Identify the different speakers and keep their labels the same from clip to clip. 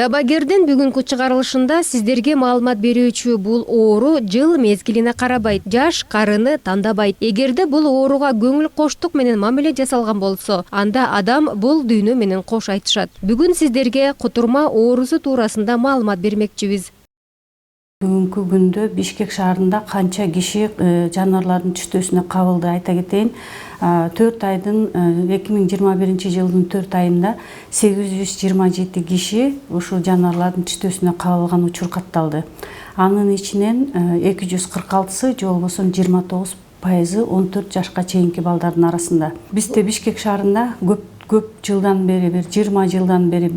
Speaker 1: Дабагердин бүгүнкү чыгарылышында сиздерге маалымат берүүчү бул оору жыл мезгилине карабайт, жаш карыны тандабайт. Эгерде бул ооруга көңүл коштук менен мамиле жасалган болсо, анда адам бул дүйнө менен кош айтышат. Бүгүн сиздерге кутурма оорусу туурасында маалымат бермекчибиз.
Speaker 2: Бүгүнкү күндө Бишкек шаарында канча киши жаныбарлардын түштөөсүнө кабылды айта кетейин. 4 айдын 2021 жылдын 4 айында 827 киши ушул жаныбарлардын түштөөсүнө кабылган учур катталды. Анын ичинен 246сы же болбосо 29% 14 жашка чейинки балдардын арасында. Бизде Бишкек шаарында көп жылдан бери, 20 жылдан бери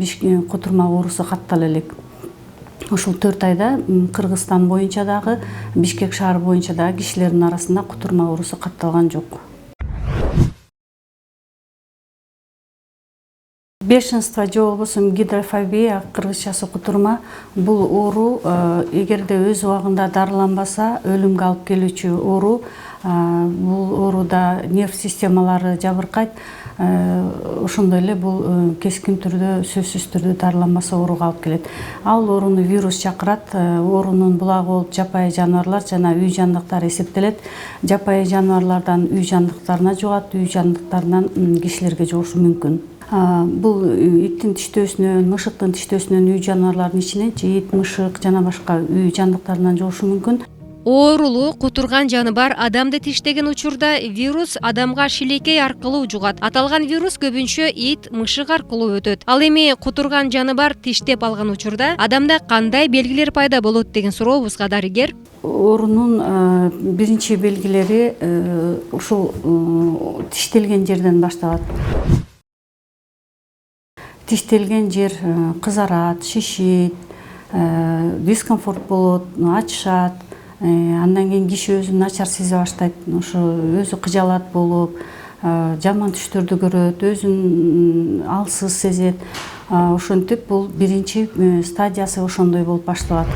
Speaker 2: кутурма оорусу каттала элек. Ушул 4 айда Кыргызстан боюнча дагы, Бишкек шаары боюнча дагы кишилердин арасында кутурма оорусу катталган жок. Бешенство же болбосо гидрофобия, кыргызчасы кутурма, бул оору эгерде өз убагында дарыланбаса өлүмгө алып келүүчү оору. Бул ооруда нерв системалары жабыркайт. Ошондой эле бул кескин түрдө, сөзсүз түрдө дарыланбаса ооруга алып келет. Ал ооруну вирус чакырат. Оорунун булагы болуп жапайы жаныбарлар жана үй жандыктар эсептелет. Жапайы жаныбарлардан үй жандыктарына жугат, үй жандыктарынан кишилерге жугушу мүмкүн. Бул иттин тиштөөсүнөн, мышыктын тиштөөсүнөн үй жаныбарлардын ичинен ит, мышык жана башка үй жандыктарынан жугушу мүмкүн.
Speaker 1: Оорулуу кутурган жаныбар адамды тиштеген учурда вирус адамга шилекей аркылуу жугат. Аталган вирус көбүнчө ит, мышык аркылуу өтөт. Ал эми кутурган жаныбар тиштеп алган учурда адамда кандай белгилер пайда болот деген сурообузга дарыгер
Speaker 2: Оорунун биринчи белгилери ушул тиштелген жерден башталат. Тиштелген жер кызарат, шишит, дискомфорт болот, ачышат. Андан кийин киши өзүн начар сезе баштайт. Ошо өзү кыжалат болуп, жаман түштөрдү көрөт, өзүн алсыз сезет. Ошентип бул биринчи стадиясы ошондой болуп башталат.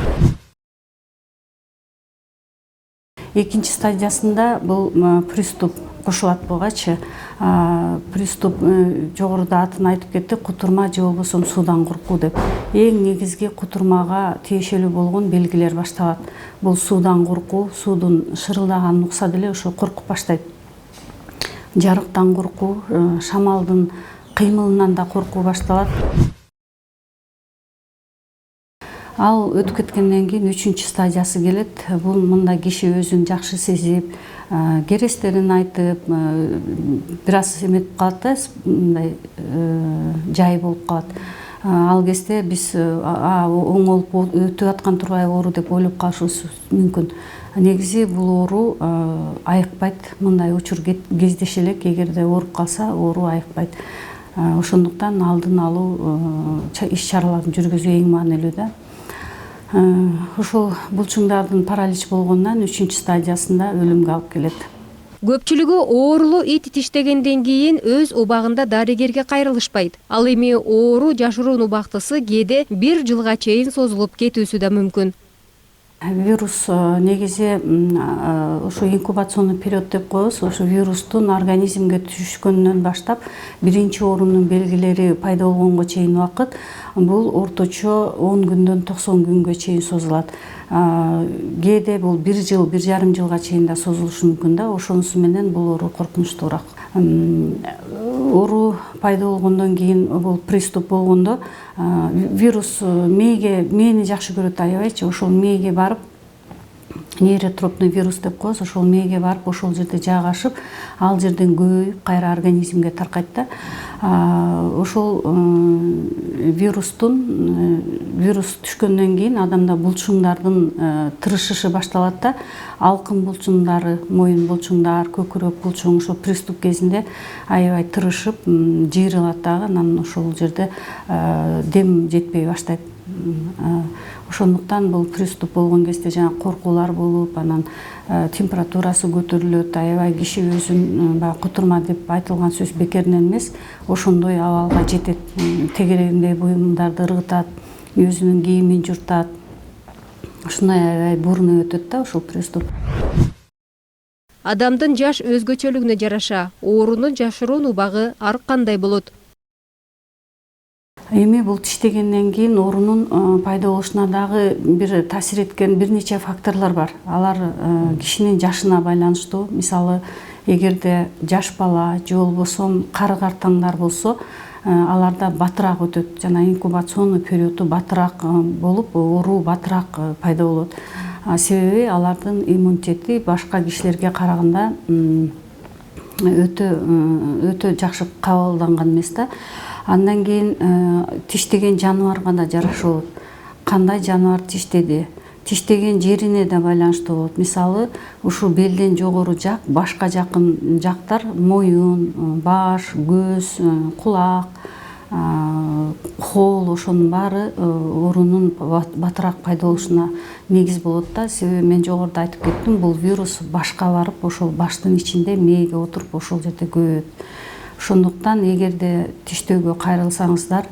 Speaker 2: Экинчи стадиясында бул приступ кошулат бугачы. Приступ жогоруда атын айтып кетти, кутурма же болбосо суудан коркуу деп. Эң негизги кутурмага тиешелүү болгон белгилер башталат. Бул суудан коркуу, суудун шырылдаганын укса деле ошо коркуп баштайт. Жарыктан коркуу, шамалдын кыймылынан да коркуу башталат. Ал өтүп кеткенден кийин 3-чү стадиясы келет. Бул мында киши өзүн жакшы сезип, керестерин айтып, бир аз эметип калат да, мындай жай болуп калат. Ал кезде биз оңолуп өтүп аткан турбай оору деп ойлоп калышыбыз мүмкүн. Негизи бул оору айыкпайт. Мындай учур кездеше элек, эгерде ооруп калса, оору айыкпайт. Ошондуктан алдын алуу иш-чараларын жүргүзүү эң маанилүү да. Ушул булчуңдардын паралич болгондон 3-чү стадиясында өлүмгө алып келет.
Speaker 1: Көпчүлүгү оорулуу ит тиштегенден кийин өз убагында дарыгерге кайрылышпайт. Ал эми оору жашыруун убактысы кээде 1 жылга чейин созулуп кетүүсү да мүмкүн.
Speaker 2: Вирус негизи ушу инкубационный период деп коебуз. Ушу вирустун организмге түшкөндөн баштап биринчи оорунун белгилери пайда болгонго чейин убакыт бул орточо 10 күндөн 90 күнгө чейин созулат. Кээде бул 1 жыл, 1,5 жылга чейин да созулушу мүмкүн да. Ошонусу менен бул оору коркунучтуураак. Оору пайда болгондон кийин бул приступ болгондо вирус мээни жакшы көрөт аябайчы. Ошол мээге барып, нейротропный вирус деп коебуз, ошол мээге барып, ошол жерде жайгашып, ал жерден көбөйүп, кайра организмге таркайт да. Ошол вирус түшкөндөн кийин адамда булчуңдардын тырышышы башталат да. Алкын булчуңдары, моюн булчуңдар, көкүрөк булчуң ошо приступ кезинде аябай тырышып, жыйрылат дагы. Анан ошол жерде дем жетпей баштайт. Ошондуктан бул приступ болгон кезде жана коркуулар болуп, анан температурасы көтөрүлөт, аябай киши өзүн кутурма деп айтылган сөз бекеринен эмес, ошондой абалга жетет. Тегерегиндей буюмдарды ыргытат, өзүнүн кийимин журтат. Ушундай аябай бурно өтөт да ушул приступ.
Speaker 1: Адамдын жаш өзгөчөлүгүнө жараша оорунун жашыруун убагы ар кандай болот.
Speaker 2: Эми бул тиштегенден кийин оорунун пайда болушуна дагы бир таасир эткен бир нече факторлор бар. Алар кишинин жашына байланыштуу. Мисалы, эгерде жаш бала же болбосо кары-картаңдар болсо, аларда батыраак өтөт. Жана инкубационный периоду батыраак болуп, оору батыраак пайда болот. Себеби алардын иммунитети башка кишилерге караганда өтө жакшы кабылданган эмес да. Андан кийин тиштеген жаныбарга да жараша болот. Кандай жаныбар тиштеди? Тиштеген жерине да байланыштуу болот. Мисалы, ушул белден жогору жак, башка жакын жактар, моюн, баш, көз, кулак, кол, ошонун баары оорунун батыраак пайда болушуна негиз болот да. Себеби мен жогоруда айтып кеттим, бул вирус башка барып, ошол баштын ичинде мээге отуруп, ошол жерде көбөйөт. Ошондуктан эгерде тиштөөгө кайрылсаңыздар,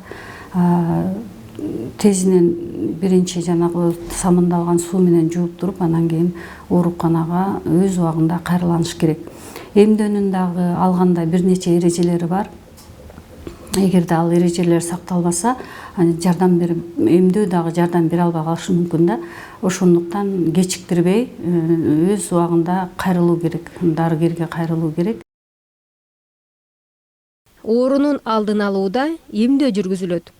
Speaker 2: тезинен биринчи жанагы самындалган суу менен жууп туруп, анан кийин ооруканага өз убагында кайрыланыш керек. Эмдөөнүн дагы алганда бир нече эрежелери бар. Эгерде ал эрежелер сакталбаса, жардам берип, эмдөө дагы жардам бере албай калышы мүмкүн да. Ошондуктан кечиктирбей өз убагында кайрылуу керек, дарыгерге кайрылуу керек.
Speaker 1: Оорунун алдын алууда эмдөө жүргүзүлөт.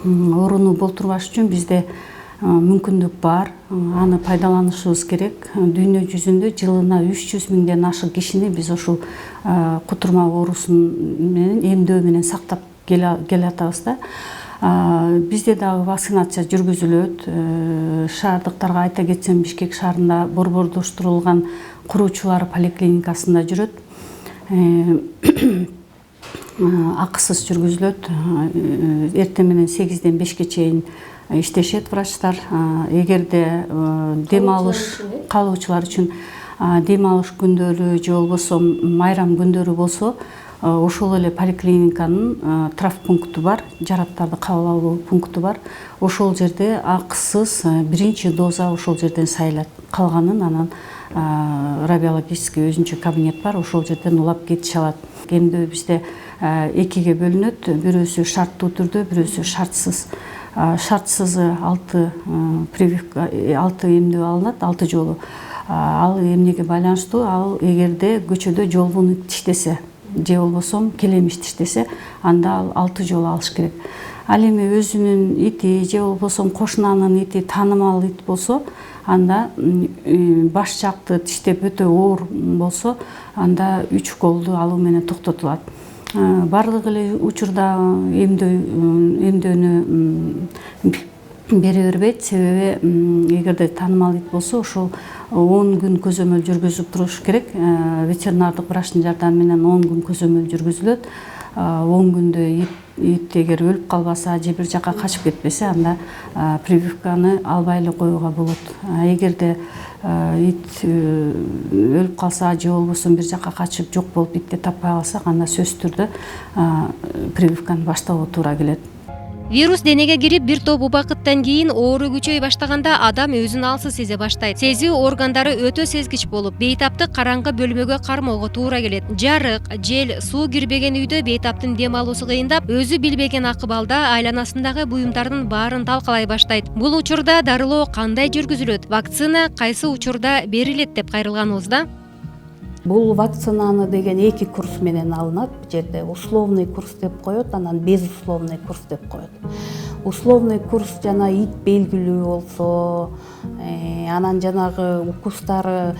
Speaker 2: Ооруну болтурбаш үчүн бизде мүмкүндүк бар, аны пайдаланышыбыз керек. Дүйнө жүзүндө жылына 300 миңден ашык кишини биз ушул кутурма оорусун менен эмдөө менен сактап келатабыз да. Бизде дагы вакцинация жүргүзүлөт. Шаардыктарга айта кетсем, Бишкек шаарында борбордоштурулган куруучулар поликлиникасында жүрөт. Акысыз жүргүзүлөт. Эртең менен 8-ден 5-ке чейин иштешет врачтар. Эгерде дем алыш калуучулар үчүн дем алыш күндөрү же болбосо майрам күндөрү болсо, ошол эле поликлиниканын травмпункту бар, жараттарды кабыл алуу пункту бар. Ошол жерде акысыз биринчи доза ошол жерден сайылат. Калганын анан радиологический өзүнчө кабинет бар, ошол жерден улап кетише алат. Эмдөө бизде 2-ге бөлүнөт. Бирөөсү шарттуу түрдө, бирөөсү шартсыз. Шартсызы 6 прививка, 6 эмдөө алынат, 6 жолу. Ал эмнеге байланыштуу? Ал эгерде көчөдө жолбун ит тиштесе, же болбосо келемиш тиштесе, анда ал 6 жолу алыш керек. Ал эми өзүнүн ити же болбосо кошунанын ити таанымал ит болсо, анда баш жакты тиштеп өтө оор болсо, анда 3 голду алуу менен токтотулат. Барлык эле учурда эмдөөнү бере бербейт. Себеби эгерде таанымал ит болсо, ошол 10 күн көзөмөл жүргүзүп туруш керек. Ветеринардык врачтын жардамы менен 10 күн көзөмөл жүргүзүлөт. 10 күндө ит эгер өлүп калбаса же бир жакка качып кетпесе, анда прививканы албай эле коюуга болот. Эгерде ит өлүп калса же болбосо бир жакка качып жок болуп итти таппай калсак, анда сөзсүз түрдө прививканы баштоого туура келет.
Speaker 1: Вирус денеге кирип бир топ убакыттан кийин оору күчөй баштаганда адам өзүн алсыз сезе баштайт. Сезүү органдары өтө сезгич болуп, бейтапты караңгы бөлмөгө кармоого туура келет. Жарык, жел, суу кирбеген үйдө бейтаптын дем алуусу кыйындап, өзү билбеген акыбалда айланасындагы буюмдардын баарын талкалай баштайт. Бул учурда дарылоо кандай жүргүзүлөт? Вакцина кайсы учурда берилет деп кайрылганыбызда?
Speaker 3: Бул вакцинаны деген 2 курс менен алынат. Бул жерде условный курс деп коет, анан безусловный курс деп коет. Условный курс жана ит белгилүү болсо, анан жанагы укустары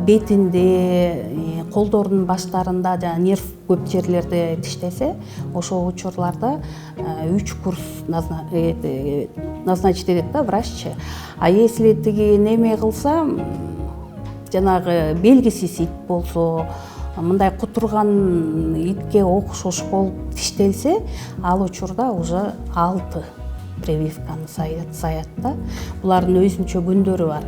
Speaker 3: бетинде, колдордун баштарында, жана нерв көп жерлерде тиштесе, ошол учурларда 3 курс назначить этет да враччы. А если тиги неме кылса, жанагы белгисиз ит болсо, мындай кутурган итке окшош болуп тиштелсе, ал учурда уже 6 прививканы саят да. Булардын өзүнчө күндөрү бар.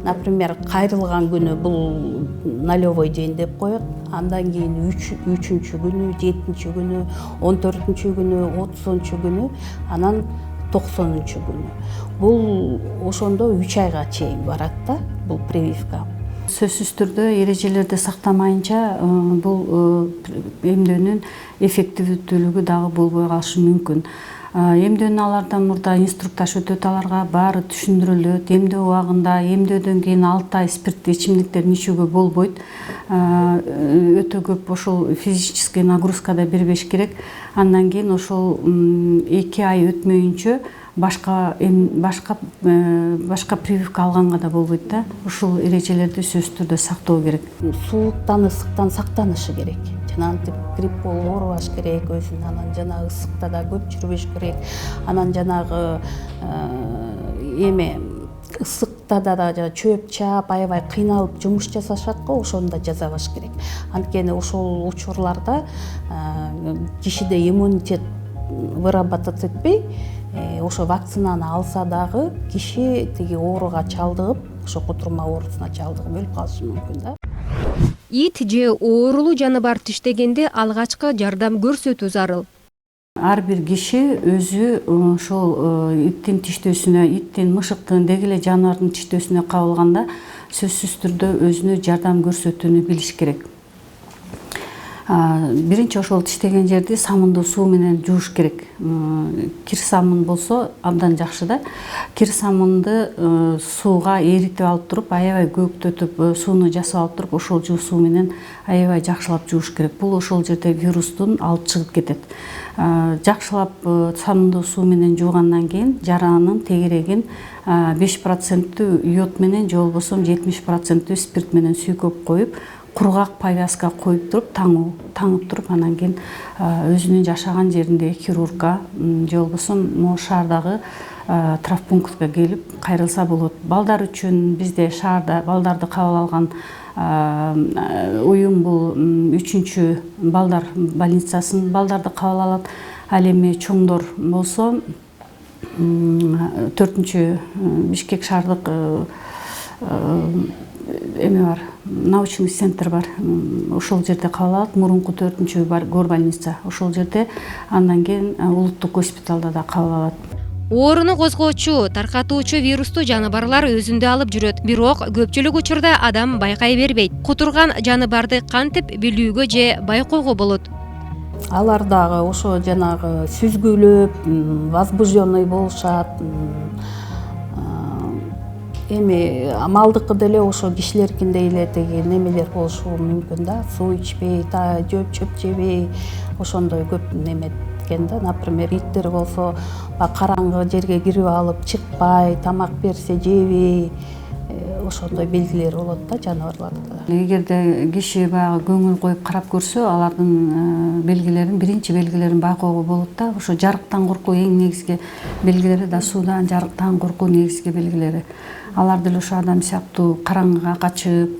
Speaker 3: Например, кайрылган күнү бул нулевой день деп коет. Андан кийин 3-чү күнү, 7-чү күнү, 14-чү күнү, 30-чү күнү, анан 90-чү күнү. Бул ошондо 3 айга чейин барат да, бул прививка.
Speaker 2: Сөзсүз түрдө эрежелерди сактамайынча бул эмдөөнүн эффективдүүлүгү дагы болбой калышы мүмкүн. Эмдөөнү алардан мурда инструктаж өтөт, аларга баары түшүндүрүлөт. Эмдөө убагында, эмдөөдөн кийин 6 ай спирттүү ичимдиктерди ичүүгө болбойт. Өтө көп ошол физический нагрузкада бербеш керек. Андан кийин ошол 2 ай өтмөйүнчө башка прививка алганга да болбойт да. Ушул эрежелерди сөзсүз түрдө сактоо керек.
Speaker 3: Сууктан, ысыктан сактанышы керек. Жанагынтип грипп болуп оорубаш керек өзүн, анан жанагы ысыкта да көп жүрбөш керек. Анан жанагы ысыкта да чөп чаап, аябай кыйналып жумуш жасашат го, ошону да жасабаш керек. Анткени ошол учурларда кишиде иммунитет выработать этпей, ошо вакцинаны алса дагы киши тиги ооруга чалдыгып, ошо кутурма оорусуна чалдыгып өлүп калышы мүмкүн да.
Speaker 1: Ит же оорулуу жаныбар тиштегенде алгачкы жардам көрсөтүү зарыл.
Speaker 2: Ар бир киши өзү ошол иттин тиштөөсүнө, иттин, мышыктын, деги эле жаныбардын тиштөөсүнө кабылганда сөзсүз түрдө өзүнө жардам көрсөтүүнү билиш керек. Биринчи ошол тиштеген жерди самындуу суу менен жууш керек. Кир самын болсо абдан жакшы да. Кир самынды сууга эритип алып туруп, аябай көктөтүп, сууну жасап алып туруп, ошол жуу суу менен аябай жакшылап жууш керек. Бул ошол жерде вирустун алып чыгып кетет. Жакшылап самындуу суу менен жуугандан кийин жаранын тегерегин 5% йод менен же болбосо 70% спирт менен сүйкөп коюп, кургак повязка коюп туруп, таңып туруп, анан кийин өзүнүн жашаган жериндеги хирургка же болбосо могу шаардагы травмпунктка келип кайрылса болот. Балдар үчүн бизде шаарда балдарды кабыл алган уюм бул 3-чү балдар больницасын балдарды кабыл алат. Ал эми чоңдор болсо 4-чү Бишкек шаардык эме бар, научный центр бар. Ошол жерде кабыл алат. Мурунку 4-чү горбольница ошол жерде, андан кийин улуттук госпиталда да кабыл алат.
Speaker 1: Ооруну козгоочу, таркатуучу вирусту жаныбарлар өзүндө алып жүрөт. Бирок көпчүлүк учурда адам байкай бербейт. Кутурган жаныбарды кантип билүүгө же байкоого болот?
Speaker 3: Алар дагы ошо жанагы сүзгүлөп, возбужденный болушат. Эми амалдыкы деле ошо кишилеркиндей эле тиги немелер болушу мүмкүн да. Суу ичпей, жөп жебей, ошондой көп неме экен да. Например, иттер болсо караңгы жерге кирип алып чыкпай, тамак берсе жебей, ошондой белгилери болот да жаныбарларда.
Speaker 2: Эгерде киши баягы көңүл коюп карап көрсө, алардын белгилерин, биринчи белгилерин байкоого болот да. Ошо жарыктан коркуу эң негизги белгилери да, суудан, жарыктан коркуу негизги белгилери. Алар деле ошо адам сыяктуу караңгыга качып,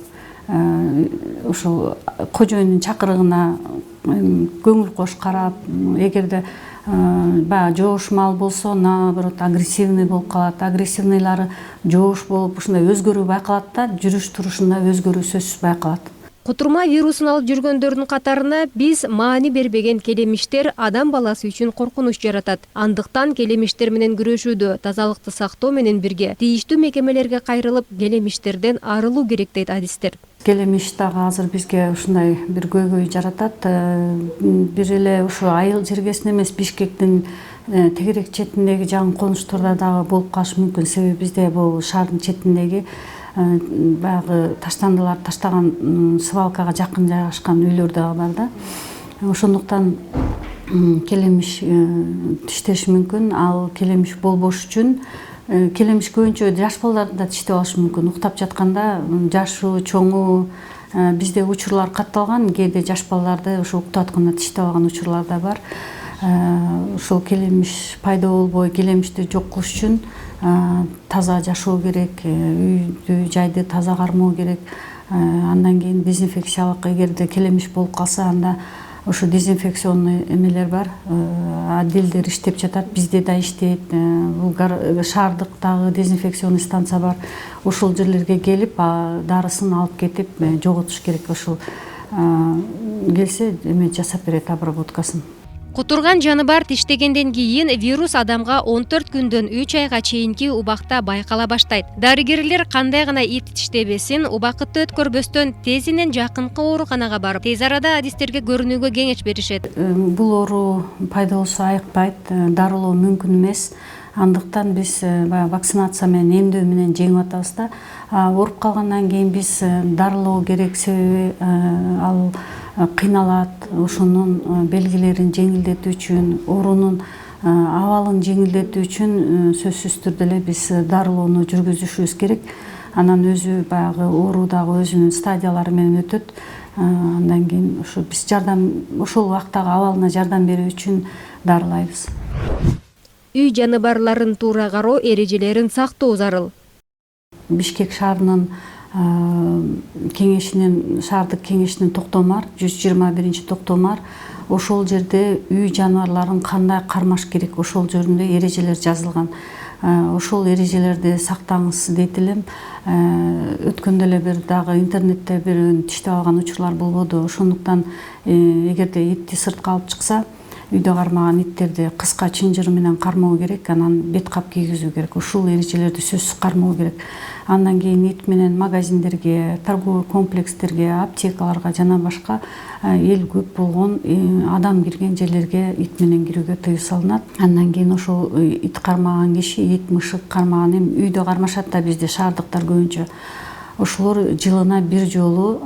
Speaker 2: ошол кожоюндун чакырыгына көңүл кош карап, эгерде баягы жоошмал болсо, наоборот, агрессивный болуп калат. Агрессивныйлары жоош болуп, ушундай өзгөрүү байкалат да, жүрүш турушунда өзгөрүү сөзсүз байкалат.
Speaker 1: Кутурма вирусун алып жүргөндөрдүн катарына биз маани бербеген келемиштер адам баласы үчүн коркунуч жаратат. Андыктан келемиштер менен күрөшүүдө тазалыкты сактоо менен бирге тийиштүү мекемелерге кайрылып, келемиштерден арылуу керек дейт адистер.
Speaker 2: Келемиш дагы азыр бизге ушундай бир көйгөй жаратат. Бир эле ушу айыл жергесинде эмес, Бишкектин тегерек четиндеги жаңы конуштарда дагы болуп калышы мүмкүн. Себеби бизде бул шаардын четиндеги баягы таштандылар таштаган свалкага жакын жайгашкан үйлөр дагы бар да. Ошондуктан келемиш тиштеши мүмкүн. Ал келемиш болбош үчүн келемиш көбүнчө жаш балдарды да тиштеп алышы мүмкүн. Уктап жатканда жашы, чоңу, бизде учурлар катталган, кээде жаш балдарды ошо уктап атканда тиштеп алган учурлар да бар. Ошол келемиш пайда болбой, келемишти жок кылыш үчүн таза жашоо керек, үйдү, жайды таза кармоо керек. Андан кийин дезинфекциялык, эгерде келемиш болуп калса, анда ошо дезинфекционный эмелер бар, отделдер иштеп жатат, бизде да иштейт. Бул шаардыктагы дезинфекционный станция бар. Ошол жерлерге келип, дарысын алып кетип жоготуш керек. Ошол келсе эме жасап берет, обработкасын.
Speaker 1: Кутурган жаныбар тиштегенден кийин вирус адамга 14 күндөн 3 айга чейинки убакта байкала баштайт. Дарыгерлер кандай гана ит тиштебесин, убакытты өткөрбөстөн тезинен жакынкы ооруканага барып, тез арада адистерге көрүнүүгө кеңеш беришет.
Speaker 2: Бул оору пайда болсо айыкпайт, дарылоо мүмкүн эмес. Андыктан биз вакцинация менен эмдөө менен жеңип атабыз да. Ооруп калгандан кийин биз дарылоо керек, себеби ал кыйналат. Ошонун белгилерин жеңилдетүү үчүн, оорунун абалын жеңилдетүү үчүн сөзсүз түрдө эле биз дарылоону жүргүзүшүбүз керек. Анан өзү баягы оору дагы өзүнүн стадиялары менен өтөт. Андан кийин ошо биз ошол убактагы абалына жардам берүү үчүн дарылайбыз.
Speaker 1: Үй жаныбарларын туура кароо эрежелерин сактоо зарыл.
Speaker 2: Бишкек шаарынын шаардык кеңешинин токтому бар, 121 токтому бар. Ошол жерде үй жаныбарларын кандай кармаш керек, ошол жөнүндө эрежелер жазылган. Ошол эрежелерди сактаңыз дейт элем. Өткөндө эле бир дагы интернетте бирөөнү тиштеп алган учурлар болбоду. Ошондуктан эгерде итти сыртка алып чыкса, үйдө кармаган иттерди кыска чынжыр менен кармоо керек, анан бет кап кийгизүү керек. Ушул эрежелерди сөзсүз кармоо керек. Андан кийин ит менен магазиндерге, торговый комплекстерге, аптекаларга жана башка эл көп болгон адам кирген жерлерге ит менен кирүүгө тыюу салынат. Андан кийин ошол ит кармаган киши, ит, мышык кармаган үйдө кармашат да бизде шаардыктар көбүнчө. Ошолор жылына бир жолу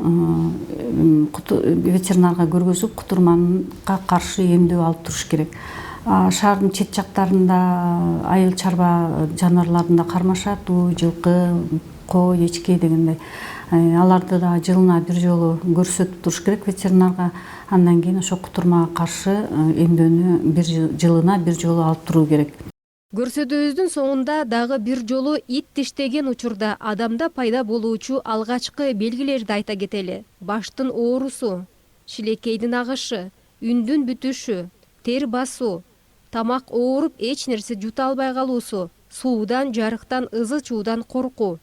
Speaker 2: ветеринарга көргөзүп, кутурманга каршы эмдөө алып туруш керек. Шаардын чет жактарында айыл чарба жаныбарларында кармашат, жылкы, кой, эчки дегендей. Аларды да жылына бир жолу көрсөтүп туруш керек ветеринарга. Андан кийин ошо кутурмага каршы эмдөөнү жылына бир жолу алып туруу керек.
Speaker 1: Көрсөтүүбүздүн соңунда дагы бир жолу ит тиштеген учурда адамда пайда болуучу алгачкы белгилерди айта кетели. Баштын оорусу, шилекейдин агышы, үндүн бүтүшү, тер басуу, тамак ооруп эч нерсе жута албай калуусу, суудан, жарыктан, ызы чуудан коркуу.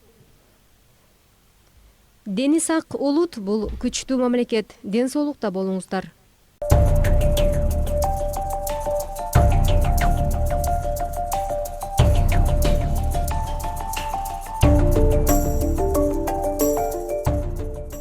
Speaker 1: Дени сак улут — бул күчтүү мамлекет. Ден соолукта болуңуздар.